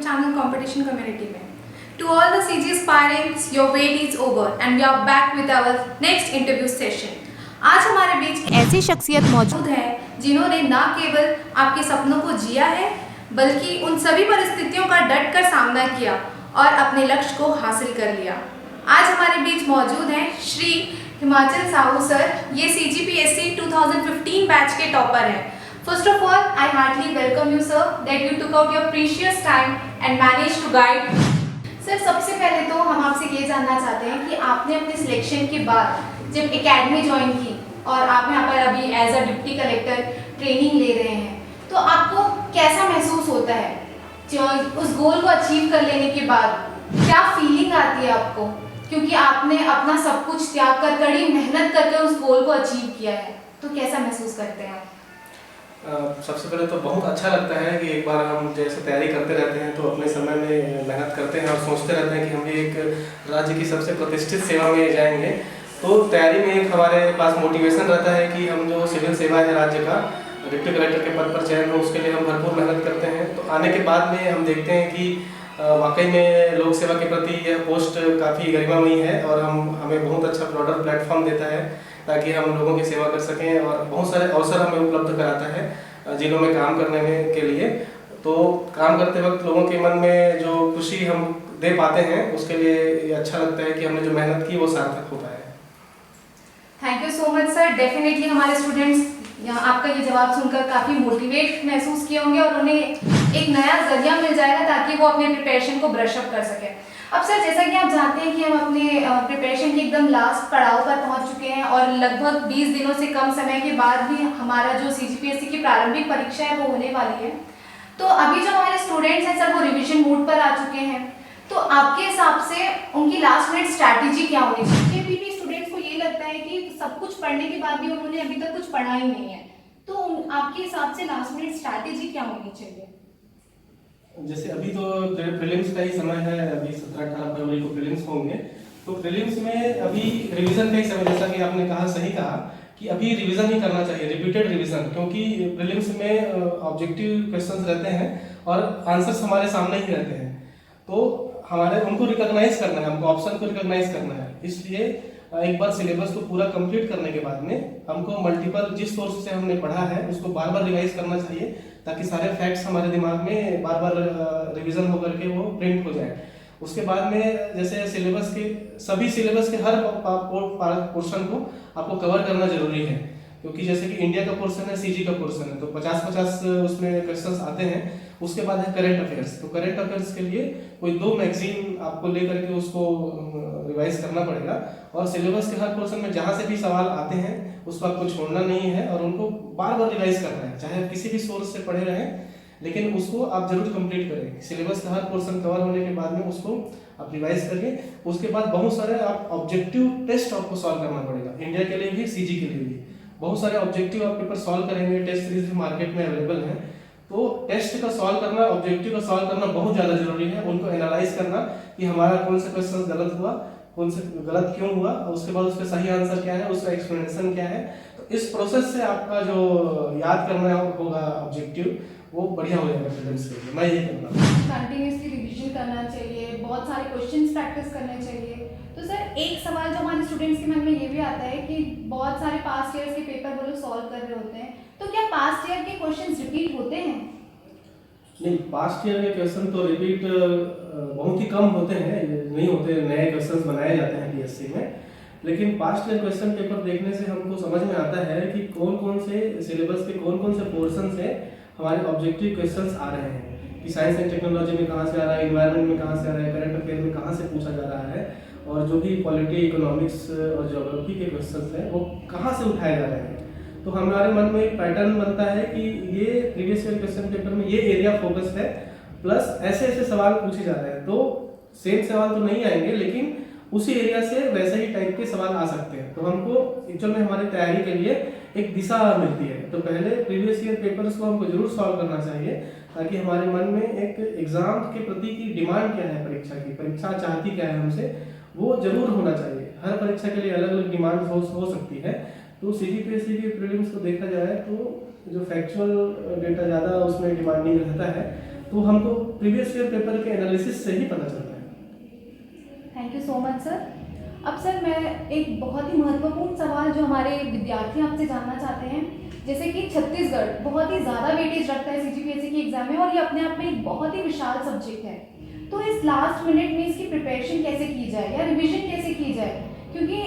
channel Competition Community में. To all the CG aspirants, your wait is over and we are back with our next interview session. आज हमारे बीच ऐसी शख्सियत मौजूद है जिन्होंने न केवल आपके सपनों को जिया है बल्कि उन सभी परिस्थितियों का डट कर सामना किया और अपने लक्ष्य को हासिल कर लिया. आज हमारे बीच मौजूद हैं श्री हिमाचल साहू सर. ये CGPSC 2015 बैच के टॉपर हैं. First of all, I heartily welcome you, sir, that you took out your precious time and managed to guide. Sir, सबसे पहले तो हम आपसे ये जानना चाहते हैं कि आपने अपने सिलेक्शन के बाद जब एकेडमी ज्वाइन की और आप यहाँ पर अभी as a deputy collector training ले रहे हैं, तो आपको कैसा महसूस होता है? उस गोल को अचीव कर लेने के बाद क्या फीलिंग आती है आपको, क्योंकि आपने अपना सब कुछ त्याग कर कड़ी मेहनत करके उस गोल को अचीव किया है, तो कैसा महसूस करते हैं आप? सबसे पहले तो बहुत अच्छा लगता है कि एक बार हम जैसे तैयारी करते रहते हैं तो अपने समय में मेहनत करते हैं और सोचते रहते हैं कि हम भी एक राज्य की सबसे प्रतिष्ठित सेवा में जाएंगे. तो तैयारी में एक हमारे पास मोटिवेशन रहता है कि हम जो सिविल सेवा है राज्य का डिप्टी कलेक्टर के पद पर चयन हो, उसके लिए हम भरपूर मेहनत करते हैं. तो आने के बाद में हम देखते हैं कि वाकई में लोक सेवा के प्रति यह पोस्ट काफ़ी गरिमामयी है और हमें बहुत अच्छा ब्रॉडर प्लेटफॉर्म देता है ताकि हम लोगों की सेवा कर सकें और बहुत सारे अवसर हमें उपलब्ध कराता है जिलों में काम करने में के लिए. तो काम करते वक्त लोगों के मन में जो खुशी हम दे पाते हैं उसके लिए ये अच्छा लगता है कि हमने जो मेहनत की वो सार्थक हो पाया है. Thank you so much sir. Definitely हमारे स्टूडेंट्स आपका ये जवाब सुनकर काफ़ी मोटिवेट महसूस किए होंगे और उन्हें एक नया जरिया मिल जाएगा ताकि वो अपने प्रिपरेशन को ब्रश अप कर सकें. अब सर, जैसा कि आप जानते हैं कि हम अपने प्रिपरेशन के एकदम लास्ट पड़ाव पर पहुंच चुके हैं और लगभग 20 दिनों से कम समय के बाद भी हमारा जो CGPSC की प्रारंभिक परीक्षा है वो होने वाली है. तो अभी जो हमारे स्टूडेंट्स हैं सर वो रिविजन मोड पर आ चुके हैं. तो आपके हिसाब से उनकी लास्ट मिनट स्ट्रैटेजी क्या होनी चाहिए? भी स्टूडेंट्स को ये लगता है कि सब कुछ पढ़ने के बाद भी उन्होंने अभी तक कुछ पढ़ा ही नहीं है, तो आपके हिसाब से लास्ट मिनट स्ट्रैटेजी क्या होनी चाहिए? जैसे अभी तो प्रीलिम्स का ही समय है, अभी 17-18 फरवरी को प्रीलिम्स होंगे. तो प्रीलिम्स में अभी रिवीजन का ही समय, जैसा कि आपने कहा, सही कहा कि अभी रिवीजन ही करना चाहिए, रिपीटेड रिवीजन, क्योंकि प्रीलिम्स में ऑब्जेक्टिव क्वेश्चंस रहते हैं और आंसर्स हमारे सामने ही रहते हैं. तो हमारे उनको रिकॉग्नाइज करना है, हमको ऑप्शन को रिकॉग्नाइज करना है. इसलिए एक बार सिलेबस को पूरा कंप्लीट करने के बाद में हमको मल्टीपल जिस सोर्स से हमने पढ़ा है उसको बार बार रिवाइज करना चाहिए ताकि सारे फैक्ट्स हमारे दिमाग में बार बार रिवीजन होकर के वो प्रिंट हो जाए. उसके बाद में जैसे सभी सिलेबस के हर पोर्शन को आपको कवर करना जरूरी है, क्योंकि जैसे कि इंडिया का पोर्शन है, CG का पोर्शन है, तो 50-50 उसमें क्वेश्चंस आते हैं. उसके बाद है करंट अफेयर्स. तो करंट अफेयर्स के लिए कोई 2 मैगजीन आपको लेकर के उसको रिवाइज करना पड़ेगा और सिलेबस के हर पोर्शन में जहाँ से भी सवाल आते हैं उसको आपको छोड़ना नहीं है और उनको बार बार रिवाइज करना है, चाहे किसी भी सोर्स से पढ़े रहें, लेकिन उसको आप जरूर कंप्लीट करें. सिलेबस का हर पोर्शन कवर होने के बाद में उसको आप रिवाइज करिए. उसके बाद बहुत सारे आप ऑब्जेक्टिव टेस्ट आपको सॉल्व करना पड़ेगा, इंडिया के लिए भी, CG के लिए भी. बहुत सारे ऑब्जेक्टिव आप पेपर सॉल्व करेंगे, टेस्ट सीरीज भी मार्केट में अवेलेबल है. तो टेस्ट का सॉल्व करना, ऑब्जेक्टिव का सॉल्व करना बहुत ज़्यादा जरूरी है. उनको एनालाइज करना कि हमारा कौन सा क्वेश्चन गलत हुआ, कौन से गलत क्यों हुआ, उसके बाद उसका सही आंसर क्या है, उसका एक्सप्लेनेशन क्या है. तो इस प्रोसेस से आपका जो याद करना होगा ऑब्जेक्टिव वो बढ़िया हो जाएगा प्रीलिम्स के लिए. मैं यही कहता हूँ कंटिन्यूअसली रिवीजन करना चाहिए, बहुत सारे क्वेश्चंस प्रैक्टिस करने चाहिए. तो सर, एक सवाल जो हमारे स्टूडेंट्स के मन में ये भी आता है कि बहुत सारे पास्ट ईयर्स के पेपर वो लोग सॉल्व कर रहे होते हैं, तो क्या पास्ट ईयर के क्वेश्चंस रिपीट होते हैं? नहीं, पास्ट ईयर के क्वेश्चन तो रिपीट बहुत ही कम होते हैं, नहीं होते, नए क्वेश्चंस बनाए जाते हैं PSC में. लेकिन पास्ट ईयर क्वेश्चन पेपर देखने से हमको समझ में आता है कि कौन कौन से सिलेबस के कौन कौन से पोर्शन से हमारे ऑब्जेक्टिव क्वेश्चंस आ रहे हैं, कि साइंस एंड टेक्नोलॉजी में कहाँ से आ रहा है, इन्वायरमेंट में कहाँ से आ रहा है, करंट अफेयर में कहाँ से पूछा जा रहा है, और जो भी पॉलिटी, इकोनॉमिक्स और ज्योग्राफी के क्वेश्चंस हैं वो कहाँ से उठाए जा रहे हैं. तो हमारे मन में एक पैटर्न बनता है कि ये प्रीवियस ईयर क्वेश्चन पेपर में ये एरिया फोकस है, प्लस ऐसे ऐसे सवाल पूछे जा रहे हैं. तो सेम सवाल तो नहीं आएंगे, लेकिन उसी एरिया से वैसे ही टाइप के सवाल आ सकते हैं. तो हमको एक्चुअल में हमारी तैयारी के लिए एक दिशा मिलती है. तो पहले प्रीवियस ईयर पेपर्स को हमको जरूर सॉल्व करना चाहिए ताकि हमारे मन में एक एग्जाम के प्रति की डिमांड क्या है, परीक्षा चाहती क्या है हमसे, वो जरूर होना चाहिए. हर परीक्षा के लिए अलग अलग डिमांड हो सकती है. तो CGPSC के प्रीलिम्स को देखा जाए तो जो फैक्चुअल डेटा ज़्यादा उसमें डिमांडिंग रहता है, तो हमको प्रीवियस ईयर पेपर के एनालिसिस से ही पता चलता है। Thank you so much sir. अब सर मैं एक बहुत ही महत्वपूर्ण सवाल जो हमारे विद्यार्थी आपसे जानना चाहते हैं, जैसे कि छत्तीसगढ़ बहुत ही ज़्यादा वेटेज रखता है सीजीपीएससी के एग्जाम में और ये अपने आप में एक बहुत ही विशाल सब्जेक्ट है, तो इस लास्ट मिनट में इसकी प्रिपरेशन कैसे की जाए या रिविजन कैसे की जाए? क्योंकि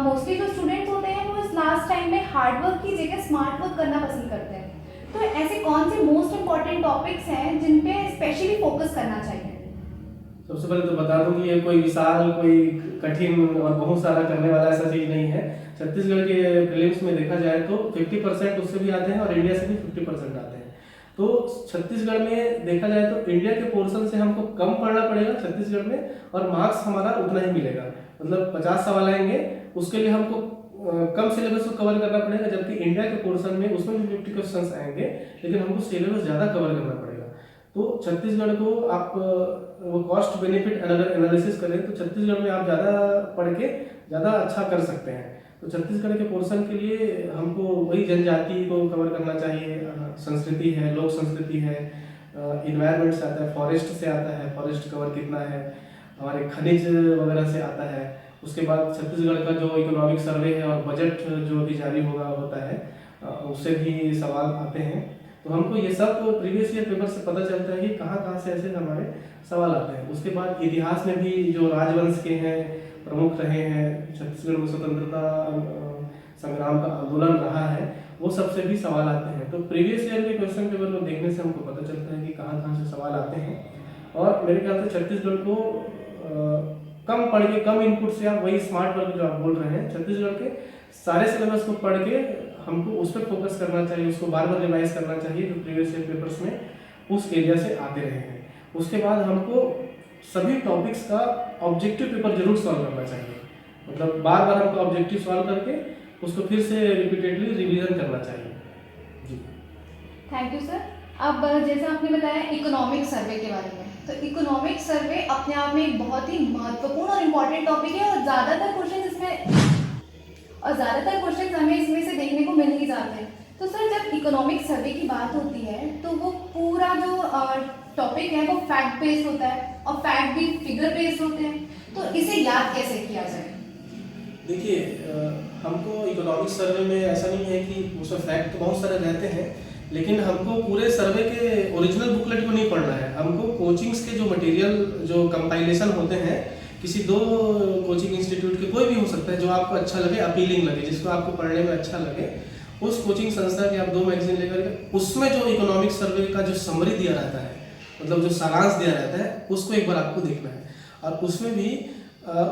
मोस्टली जो स्टूडेंट्स होते हैं वो इस लास्ट टाइम में हार्ड वर्क की जगह स्मार्ट वर्क करना पसंद करते हैं, तो ऐसे कौन से मोस्ट इंपॉर्टेंट टॉपिक्स हैं जिन पे स्पेशली फोकस करना चाहिए? सबसे पहले तो बता दूं कि ये कोई विशाल, कोई कठिन और बहुत सारा करने वाला ऐसा चीज नहीं है। छत्तीसगढ़ के प्रीलिम्स में देखा जाए तो 50% उससे भी आते हैं और इंडिया से भी 50% आते हैं। तो छत्तीसगढ़ में देखा जाए तो इंडिया के पोर्शन से हमको कम पढ़ना पड़ेगा छत्तीसगढ़ में, और मार्क्स हमारा उतना ही मिलेगा। मतलब 50 सवाल आएंगे, उसके लिए हमको कम सिलेबस को कवर करना पड़ेगा, जबकि इंडिया के पोर्शन में उसमें भी 50 क्वेश्चन आएंगे, लेकिन हमको सिलेबस ज़्यादा कवर करना पड़ेगा। तो छत्तीसगढ़ को आप वो कॉस्ट बेनिफिट अगर एनालिसिस करें तो छत्तीसगढ़ में आप ज़्यादा पढ़ के ज़्यादा अच्छा कर सकते हैं। तो छत्तीसगढ़ के पोर्शन के लिए हमको वही जनजाति को कवर करना चाहिए, संस्कृति है, लोक संस्कृति है, इन्वायरमेंट से आता है, फॉरेस्ट से आता है, फॉरेस्ट कवर कितना है, हमारे खनिज वगैरह से आता है। उसके बाद छत्तीसगढ़ का जो इकोनॉमिक सर्वे है और बजट जो भी जारी होता है उससे भी सवाल आते हैं। तो हमको ये सब प्रीवियस ईयर पेपर से पता चलता है कि कहाँ कहाँ से ऐसे हमारे सवाल आते हैं। उसके बाद इतिहास में भी जो राजवंश के हैं, प्रमुख रहे हैं, छत्तीसगढ़ में स्वतंत्रता संग्राम का आंदोलन रहा है, वो सबसे भी सवाल आते हैं। तो प्रीवियस ईयर के क्वेश्चन पेपर को देखने से हमको पता चलता है कि कहाँ कहाँ से सवाल आते हैं। और मेरे ख्याल से छत्तीसगढ़ को कम पढ़ के, कम इनपुट से, आप वही स्मार्ट वर्क जो आप बोल रहे हैं, छत्तीसगढ़ के सारे सिलेबस को पढ़ के हमको उस पर फोकस करना चाहिए, उसको बार बार रिवाइज करना चाहिए जो प्रीवियस ईयर पेपर्स में उस एरिया से आते रहे हैं। उसके बाद हमको सभी टॉपिक्स का ऑब्जेक्टिव पेपर जरूर सॉल्व करना चाहिए, मतलब बार बार हमको ऑब्जेक्टिव सॉल्व करके उसको फिर से रिपीटेडली रिवीजन करना चाहिए। जी थैंक यू सर। अब जैसे आपने बताया इकोनॉमिक सर्वे के बारे में, तो इकोनॉमिक सर्वे अपने आप में एक बहुत ही महत्वपूर्ण और इम्पॉर्टेंट टॉपिक है और ज़्यादातर क्वेश्चन हमें इसमें से देखने को मिल ही जाते हैं। तो सर जब इकोनॉमिक सर्वे की बात होती है तो वो पूरा जो टॉपिक है वो फैक्ट बेस्ड होता है और फैक्ट भी फिगर बेस्ड होते हैं, तो इसे याद कैसे किया जाए? देखिए, हमको इकोनॉमिक सर्वे में ऐसा नहीं है कि उसमें फैक्ट तो बहुत सारे रहते हैं, लेकिन हमको पूरे सर्वे के ओरिजिनल बुकलेट को नहीं पढ़ना है। हमको कोचिंग्स के जो मटेरियल, जो कंपाइलेशन होते हैं, किसी दो कोचिंग इंस्टीट्यूट के, कोई भी हो सकता है जो आपको अच्छा लगे, अपीलिंग लगे, जिसको आपको पढ़ने में अच्छा लगे, उस कोचिंग संस्था के आप 2 मैगजीन लेकर के उसमें जो इकोनॉमिक सर्वे का जो समरी दिया रहता है, मतलब जो सारांश दिया रहता है, उसको एक बार आपको देखना है। और उसमें भी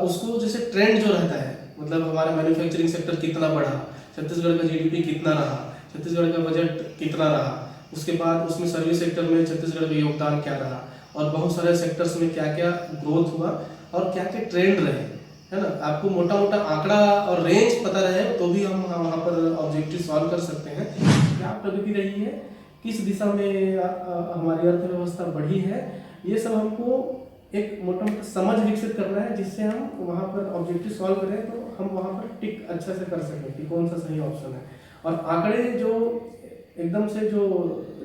उसको जैसे ट्रेंड जो रहता है, मतलब हमारा मैन्युफैक्चरिंग सेक्टर कितना बढ़ा, छत्तीसगढ़ का जीडीपी कितना रहा, छत्तीसगढ़ का बजट कितना रहा, उसके बाद उसमें सर्विस सेक्टर में छत्तीसगढ़ का योगदान क्या रहा, और बहुत सारे सेक्टर्स में क्या क्या ग्रोथ हुआ और क्या क्या ट्रेंड रहे, है ना। आपको मोटा मोटा आंकड़ा और रेंज पता रहे तो भी हम वहाँ पर ऑब्जेक्टिव सॉल्व कर सकते हैं। क्या प्रगति रही है, किस दिशा में हमारी अर्थव्यवस्था बढ़ी है, ये सब हमको एक मोटा मोटा समझ विकसित करना है, जिससे हम वहाँ पर ऑब्जेक्टिव सॉल्व करें तो हम वहाँ पर टिक अच्छा से कर सकें कि कौन सा सही ऑप्शन है। और आंकड़े जो एकदम से जो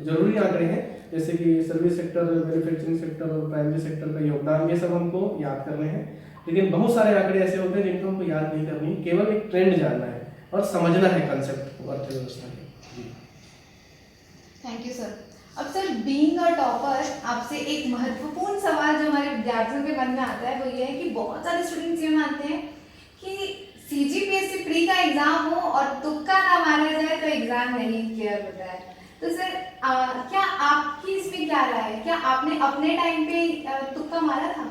जरूरी आंकड़े हैं, जैसे कि सर्विस सेक्टर, मैन्युफैक्चरिंग सेक्टर और प्राइमरी सेक्टर का योगदान, ये सब हमको याद करने हैं। लेकिन बहुत सारे आंकड़े ऐसे होते हैं जिनको हमको याद नहीं करनी, केवल एक ट्रेंड जानना है और समझना है कंसेप्ट को, अर्थव्यवस्था के। Thank you sir. अब सर बीइंग अ टॉपर, आपसे एक महत्वपूर्ण सवाल जो हमारे विद्यार्थियों के मन में आता है वो ये है कि बहुत सारे स्टूडेंट्स ये मानते हैं कि सीजीपीएससी प्री का एग्जाम हो और तुक्का ना मारा जाए तो एग्जाम नहीं क्लियर होता है। तो सर क्या आपकी इसमें क्या राय है? क्या आपने अपने टाइम पे तुक्का मारा था?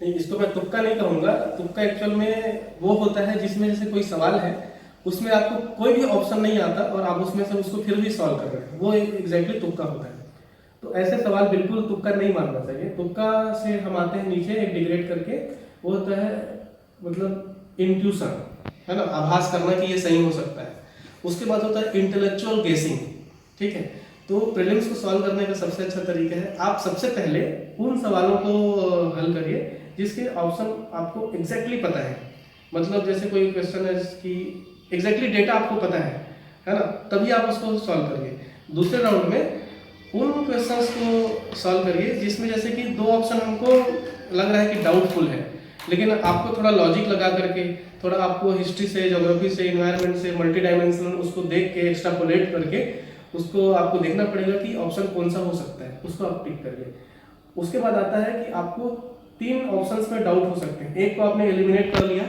नहीं, इसको मैं तुक्का नहीं कहूँगा। तुक्का एक्चुअल में वो होता है जिसमें जैसे कोई सवाल है, उसमें आपको कोई भी ऑप्शन नहीं आता और आप उसमें से उसको फिर भी सॉल्व कर रहे हैं, वो एग्जैक्टली तुक्का होता है। तो ऐसे सवाल बिल्कुल तुक्का नहीं मानना चाहिए। तुक्का से हम आते हैं नीचे एक डिग्रेड करके, वो होता है मतलब इंट्यूशन, है ना, आभास करना कि ये सही हो सकता है। उसके बाद होता है इंटेलेक्चुअल गेसिंग, ठीक है। तो प्रीलिम्स को सॉल्व करने का सबसे अच्छा तरीका है, आप सबसे पहले उन सवालों को हल करिए जिसके ऑप्शन आपको एग्जैक्टली पता है। मतलब जैसे कोई क्वेश्चन है कि एग्जैक्टली डेटा आपको पता है ना, तभी आप उसको सॉल्व करिए। दूसरे राउंड में उन क्वेश्चंस को सॉल्व करिए जिसमें जैसे कि दो ऑप्शन हमको लग रहा है कि डाउटफुल है, लेकिन आपको थोड़ा लॉजिक लगा करके, थोड़ा आपको हिस्ट्री से, ज्योग्राफी से, इन्वायरमेंट से, मल्टी डायमेंशनल उसको देख के, एक्सट्रापोलेट करके उसको आपको देखना पड़ेगा कि ऑप्शन कौन सा हो सकता है, उसको आप टिक करिए। उसके बाद आता है कि आपको 3 ऑप्शंस में डाउट हो सकते हैं। एक को आपने एलिमिनेट कर लिया,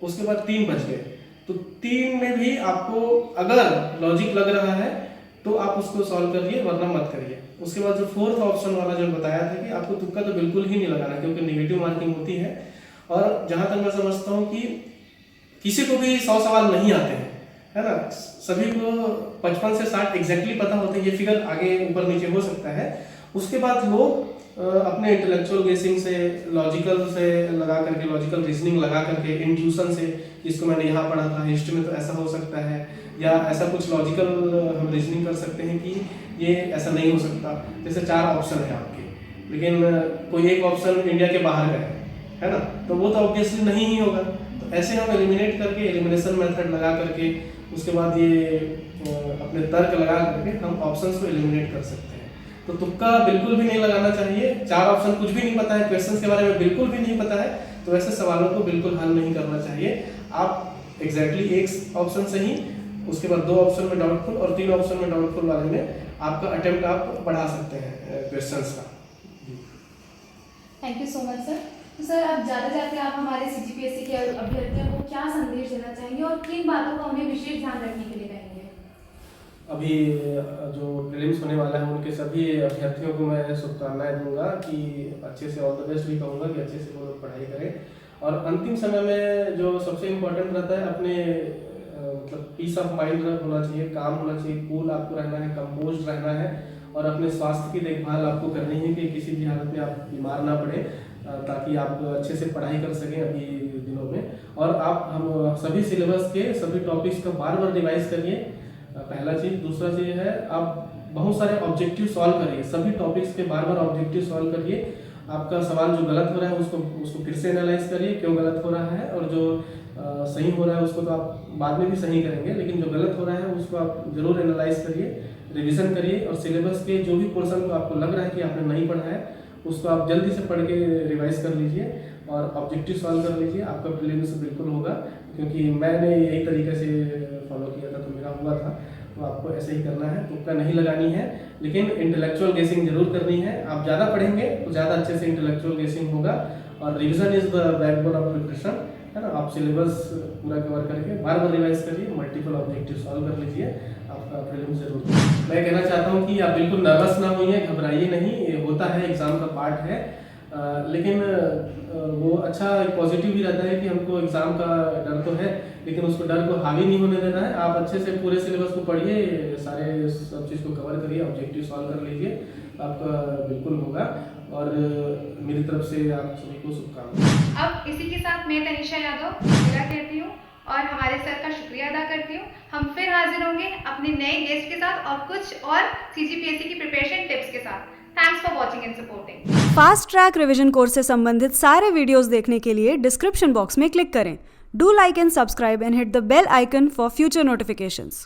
उसके बाद 3 बच गए, तो 3 में भी आपको अगर लॉजिक लग रहा है तो आप उसको सॉल्व करिए, वरना मत करिए। उसके बाद जो 4th ऑप्शन वाला जो बताया था कि आपको तुक्का तो बिल्कुल ही नहीं लगाना, क्योंकि नेगेटिव मार्किंग होती है। और जहां तक मैं समझता हूँ कि किसी को भी 100 सवाल नहीं आते हैं, है ना, सभी को 55 से 60 एग्जैक्टली पता होते हैं, ये फिगर आगे ऊपर नीचे हो सकता है। उसके बाद लोग अपने इंटेलेक्चुअल गेसिंग से, लॉजिकल से लगा करके, लॉजिकल रीजनिंग लगा करके, इंट्यूशन से, इसको मैंने यहाँ पढ़ा था, हिस्ट्री में तो ऐसा हो सकता है, या ऐसा कुछ लॉजिकल हम रीजनिंग कर सकते हैं कि ये ऐसा नहीं हो सकता। जैसे 4 ऑप्शन है आपके, लेकिन कोई एक ऑप्शन इंडिया के बाहर का है ना, तो वो तो ऑब्वियसली नहीं ही होगा। तो ऐसे हम एलिमिनेट करके, एलिमिनेशन मेथड लगा करके, उसके बाद ये अपने तर्क लगा करके हम ऑप्शंस को एलिमिनेट कर सकते हैं। तो तुक्का बिल्कुल भी नहीं लगाना चाहिए। 4 ऑप्शन कुछ भी नहीं पता है, क्वेश्चंस के बारे में बिल्कुल भी नहीं पता है, तो ऐसे सवालों को बिल्कुल हल नहीं करना चाहिए। आप एग्जैक्टली एक ऑप्शन से ही, उसके बाद 2 ऑप्शन में डाउटफुल और 3 ऑप्शन में डाउटफुल वाले में आपका अटेम्प्ट आप बढ़ा सकते हैं क्वेश्चंस का। Thank you so much sir. तो सर अब ज़्यादा जाते आप हमारे CGPSC के अभ्यर्थियों को क्या संदेश देना चाहेंगे और किन बातों का उन्हें विशेष ध्यान रखने के लिए कहेंगे? अभी जो प्रीलिम्स होने वाला है उनके सभी अभ्यर्थियों को मैं शुभकामनाएं दूंगा कि अच्छे से, ऑल द बेस्ट भी कहूँगा कि अच्छे से वो लोग पढ़ाई करें। और अंतिम समय में जो सबसे इम्पोर्टेंट रहता है, अपने मतलब पीस ऑफ माइंड होना चाहिए, काम होना चाहिए, कूल आपको रहना है, कंपोज रहना है, और अपने स्वास्थ्य की देखभाल आपको करनी है कि किसी भी हालत में आप बीमार ना पड़े, ताकि आप अच्छे से पढ़ाई कर सकें अभी दिनों में। और आप हम सभी सिलेबस के सभी टॉपिक्स का बार बार रिवाइज करिए, पहला चीज़। दूसरा चीज़ है, आप बहुत सारे ऑब्जेक्टिव सॉल्व करिए, सभी टॉपिक्स के बार बार ऑब्जेक्टिव सॉल्व करिए। आपका सवाल जो गलत हो रहा है उसको फिर से एनालाइज करिए, क्यों गलत हो रहा है, और जो सही हो रहा है उसको तो आप बाद में भी सही करेंगे, लेकिन जो गलत हो रहा है उसको आप जरूर एनालाइज करिए, रिवीजन करिए। और सिलेबस के जो भी पोर्शन को आपको लग रहा है कि आपने नहीं पढ़ा है, उसको आप जल्दी से पढ़ के रिवाइज कर लीजिए और ऑब्जेक्टिव सॉल्व कर लीजिए। आपका प्रीलिम्स बिल्कुल होगा, क्योंकि मैंने यही तरीके से फॉलो किया था तो मेरा हुआ था। तो आपको ऐसे ही करना है, तुक्का नहीं लगानी है, लेकिन इंटेलेक्चुअल गेसिंग जरूर करनी है। आप ज़्यादा पढ़ेंगे तो ज़्यादा अच्छे से इंटेलेक्चुअल गेसिंग होगा। और revision is the backbone of preparation, है ना। आप सिलेबस पूरा कवर करके बार बार रिवाइज करिए, मल्टीपल ऑब्जेक्टिव सॉल्व कर लीजिए, आपका प्रीलिम्स जरूर। मैं कहना चाहता हूँ कि आप बिल्कुल नर्वस ना होइए, घबराइए नहीं, ये होता है, एग्जाम का पार्ट है। लेकिन वो अच्छा पॉजिटिव भी रहता है कि हमको एग्जाम का डर तो है, लेकिन उसको डर को हावी नहीं होने देना है। आप अच्छे से पूरे सिलेबस को पढ़िए, सारे सब चीज़ को कवर करिए, ऑब्जेक्टिव सॉल्व कर लीजिए, आपका बिल्कुल होगा। और मेरी तरफ से आप सभी को शुभकामनाएं। अब इसी के साथ मैं तनिषा यादव विदा कहती हूँ और हमारे सर का शुक्रिया अदा करती हूँ। हम फिर हाजिर होंगे अपने नए गेस्ट के साथ और कुछ और CGPSC की प्रिपरेशन टिप्स के साथ। Thanks for watching and supporting. Fast track revision course से संबंधित सारे वीडियोस देखने के लिए डिस्क्रिप्शन बॉक्स में क्लिक करें। Do like and subscribe and hit the bell icon for future notifications.